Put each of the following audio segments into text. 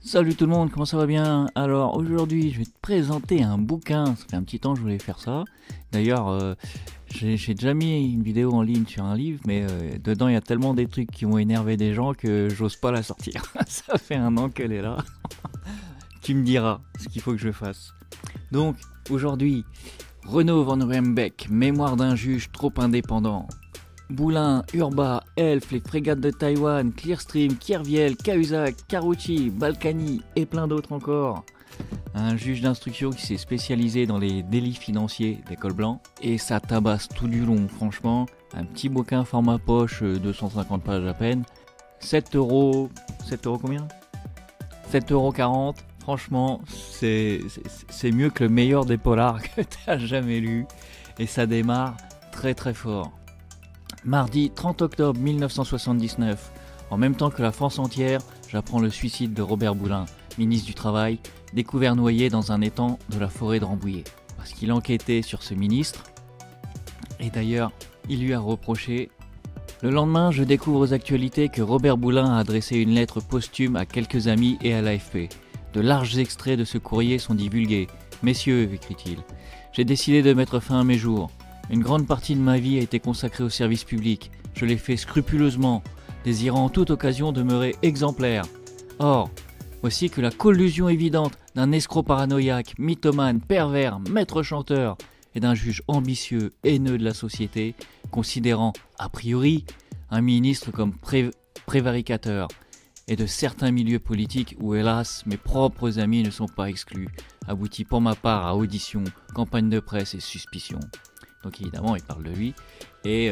Salut tout le monde, comment ça va bien? Alors aujourd'hui je vais te présenter un bouquin, ça fait un petit temps que je voulais faire ça. D'ailleurs j'ai déjà mis une vidéo en ligne sur un livre, mais dedans il y a tellement des trucs qui vont énerver des gens que j'ose pas la sortir. Ça fait un an qu'elle est là. Tu me diras ce qu'il faut que je fasse. Donc aujourd'hui, Renaud van Ruymbeck, mémoire d'un juge trop indépendant. Boulin, Urba, Elf, les frégates de Taïwan, Clearstream, Kerviel, Cahuzac, Carucci, Balkany et plein d'autres encore. Un juge d'instruction qui s'est spécialisé dans les délits financiers des cols blancs et ça tabasse tout du long, franchement. Un petit bouquin format poche, 250 pages à peine. 7 euros. 7 euros combien? 7,40 €. Franchement, c'est mieux que le meilleur des polars que tu as jamais lu. Et ça démarre très très fort. Mardi 30 octobre 1979, en même temps que la France entière, j'apprends le suicide de Robert Boulin, ministre du Travail, découvert noyé dans un étang de la forêt de Rambouillet. Parce qu'il enquêtait sur ce ministre, et d'ailleurs, il lui a reproché. Le lendemain, je découvre aux actualités que Robert Boulin a adressé une lettre posthume à quelques amis et à l'AFP. De larges extraits de ce courrier sont divulgués. « Messieurs, écrit-il, j'ai décidé de mettre fin à mes jours. Une grande partie de ma vie a été consacrée au service public. Je l'ai fait scrupuleusement, désirant en toute occasion demeurer exemplaire. Or, voici que la collusion évidente d'un escroc paranoïaque, mythomane, pervers, maître chanteur et d'un juge ambitieux, haineux de la société, considérant, a priori, un ministre comme prévaricateur, et de certains milieux politiques où, hélas, mes propres amis ne sont pas exclus, aboutit pour ma part à audition, campagne de presse et suspicion. » Donc évidemment, il parle de lui, et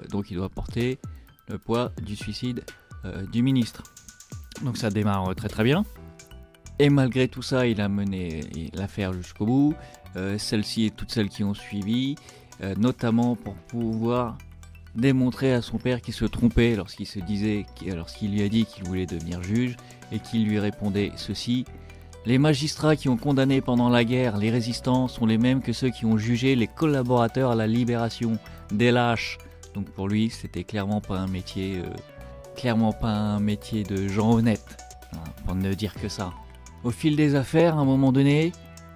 donc il doit porter le poids du suicide du ministre. Donc ça démarre très très bien. Et malgré tout ça, il a mené l'affaire jusqu'au bout. Celle-ci et toutes celles qui ont suivi, notamment pour pouvoir démontrer à son père qu'il se trompait lorsqu'il lui a dit qu'il voulait devenir juge, et qu'il lui répondait ceci. Les magistrats qui ont condamné pendant la guerre les résistants sont les mêmes que ceux qui ont jugé les collaborateurs à la libération, des lâches. Donc pour lui, c'était clairement pas un métier de gens honnêtes, hein, pour ne dire que ça. Au fil des affaires, à un moment donné,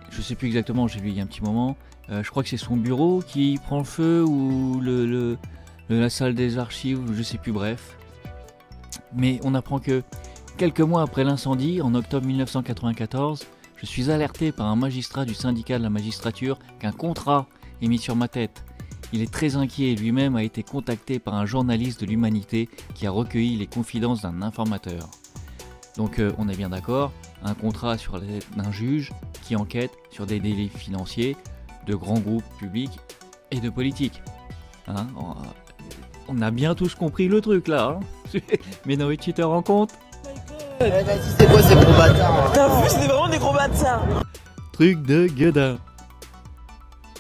je sais plus exactement, j'ai lu il y a un petit moment, je crois que c'est son bureau qui prend le feu ou la salle des archives, je sais plus, bref. Mais on apprend que quelques mois après l'incendie, en octobre 1994, je suis alerté par un magistrat du syndicat de la magistrature qu'un contrat est mis sur ma tête. Il est très inquiet et lui-même a été contacté par un journaliste de l'Humanité qui a recueilli les confidences d'un informateur. Donc on est bien d'accord, un contrat sur la tête d'un juge qui enquête sur des délits financiers de grands groupes publics et de politiques. Hein, on a bien tous compris le truc là. Hein. Mais non, tu te rends compte ? Vas-y, c'est quoi ces gros bâtards? T'as vu, c'est vraiment des gros bâtards. Truc de gueudin.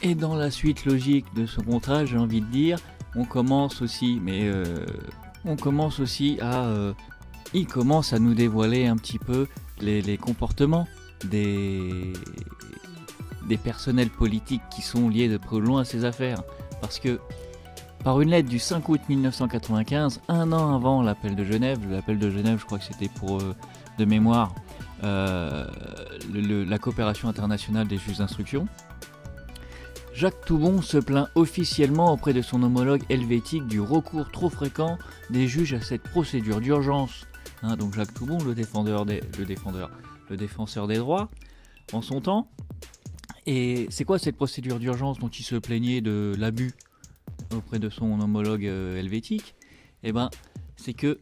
Et dans la suite logique de ce contrat, j'ai envie de dire, on commence aussi à... il commence à nous dévoiler un petit peu les comportements des personnels politiques qui sont liés de près ou de loin à ces affaires. Parce que, par une lettre du 5 août 1995, un an avant l'appel de Genève, je crois que c'était pour, de mémoire, la coopération internationale des juges d'instruction, Jacques Toubon se plaint officiellement auprès de son homologue helvétique du recours trop fréquent des juges à cette procédure d'urgence. Hein, donc Jacques Toubon, le défenseur des droits, en son temps. Et c'est quoi cette procédure d'urgence dont il se plaignait de l'abus auprès de son homologue helvétique? Eh ben, c'est que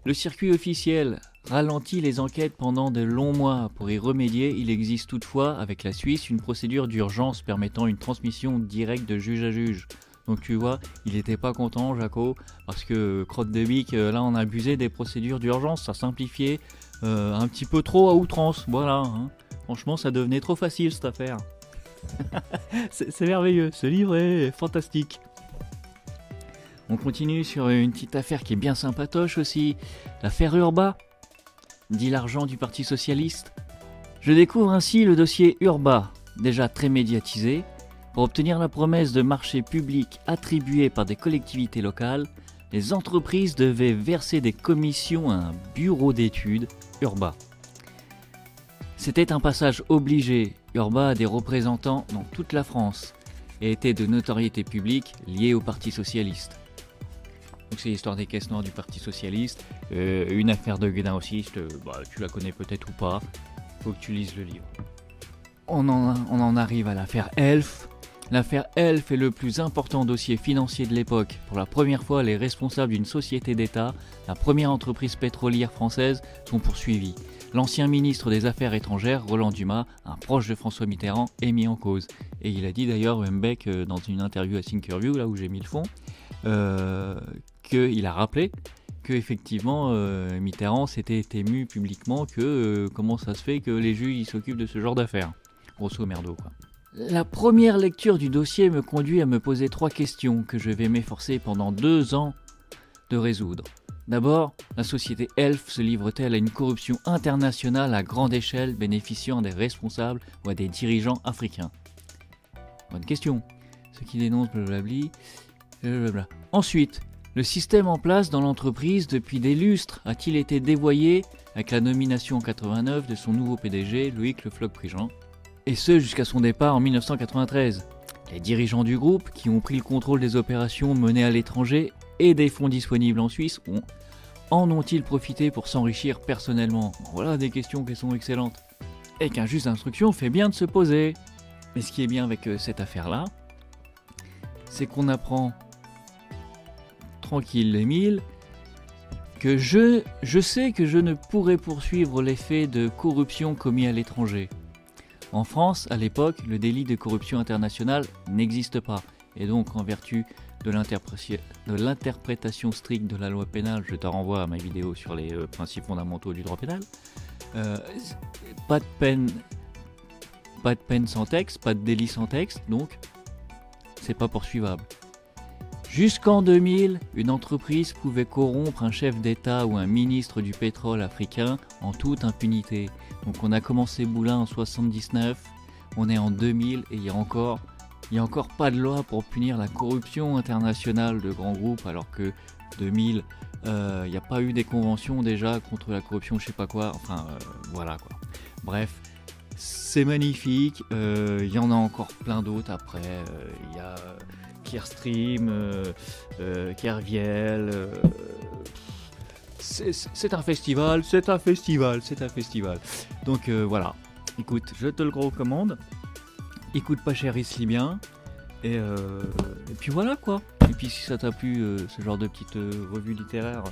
le circuit officiel ralentit les enquêtes pendant de longs mois. Pour y remédier, il existe toutefois, avec la Suisse, une procédure d'urgence permettant une transmission directe de juge à juge. Donc tu vois, il était pas content, Jaco, parce que crotte de bique, là on a abusé des procédures d'urgence, ça simplifiait un petit peu trop à outrance, voilà. Hein. Franchement, ça devenait trop facile cette affaire. C'est merveilleux, ce livre est fantastique. On continue sur une petite affaire qui est bien sympatoche aussi, l'affaire Urba, dit l'argent du Parti Socialiste. Je découvre ainsi le dossier Urba, déjà très médiatisé. Pour obtenir la promesse de marchés publics attribués par des collectivités locales, les entreprises devaient verser des commissions à un bureau d'études, Urba. C'était un passage obligé. Urbain a des représentants dans toute la France et était de notoriété publique lié au Parti Socialiste. Donc c'est l'histoire des caisses noires du Parti Socialiste. Une affaire de Guédin aussi, tu la connais peut-être ou pas. Faut que tu lises le livre. On en arrive à l'affaire Elf. L'affaire Elf est le plus important dossier financier de l'époque. Pour la première fois, les responsables d'une société d'État, la première entreprise pétrolière française, sont poursuivis. L'ancien ministre des Affaires étrangères, Roland Dumas, un proche de François Mitterrand, est mis en cause. Et il a dit d'ailleurs, Houellebecq, dans une interview à Thinkerview, là où j'ai mis le fond, qu'il a rappelé qu'effectivement Mitterrand s'était ému publiquement que comment ça se fait que les juges ils s'occupent de ce genre d'affaires. Grosso merdo quoi. La première lecture du dossier me conduit à me poser 3 questions que je vais m'efforcer pendant 2 ans de résoudre. D'abord, la société Elf se livre-t-elle à une corruption internationale à grande échelle bénéficiant à des responsables ou à des dirigeants africains? Bonne question. Ceux qui dénoncent blablabli. Ensuite, le système en place dans l'entreprise depuis des lustres a-t-il été dévoyé avec la nomination en 89 de son nouveau PDG, Loïc Le Floch-Prigent, et ce jusqu'à son départ en 1993. Les dirigeants du groupe, qui ont pris le contrôle des opérations menées à l'étranger et des fonds disponibles en Suisse, en ont-ils profité pour s'enrichir personnellement? Voilà des questions qui sont excellentes et qu'un juge d'instruction fait bien de se poser. Mais ce qui est bien avec cette affaire-là, c'est qu'on apprend tranquille les mille que je sais que je ne pourrai poursuivre les faits de corruption commis à l'étranger. En France, à l'époque, le délit de corruption internationale n'existe pas. Et donc, en vertu de l'interprétation stricte de la loi pénale, je te renvoie à ma vidéo sur les principes fondamentaux du droit pénal, pas de peine sans texte, pas de délit sans texte, donc c'est pas poursuivable. Jusqu'en 2000, une entreprise pouvait corrompre un chef d'État ou un ministre du pétrole africain en toute impunité. Donc on a commencé Boulin en 79, on est en 2000 et il y a encore pas de loi pour punir la corruption internationale de grands groupes, alors que 2000, il n'y a pas eu des conventions déjà contre la corruption, je sais pas quoi, enfin voilà quoi. Bref, c'est magnifique, il y en a encore plein d'autres après, il y a Clearstream, Kerviel, c'est un festival. Donc voilà, écoute, je te le recommande, écoute pas cher ici bien, et puis voilà quoi. Et puis si ça t'a plu ce genre de petite revue littéraire,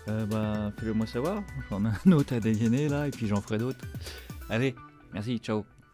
fais-le moi savoir, j'en ai un autre à dégainer là, et puis j'en ferai d'autres. Allez, merci, ciao.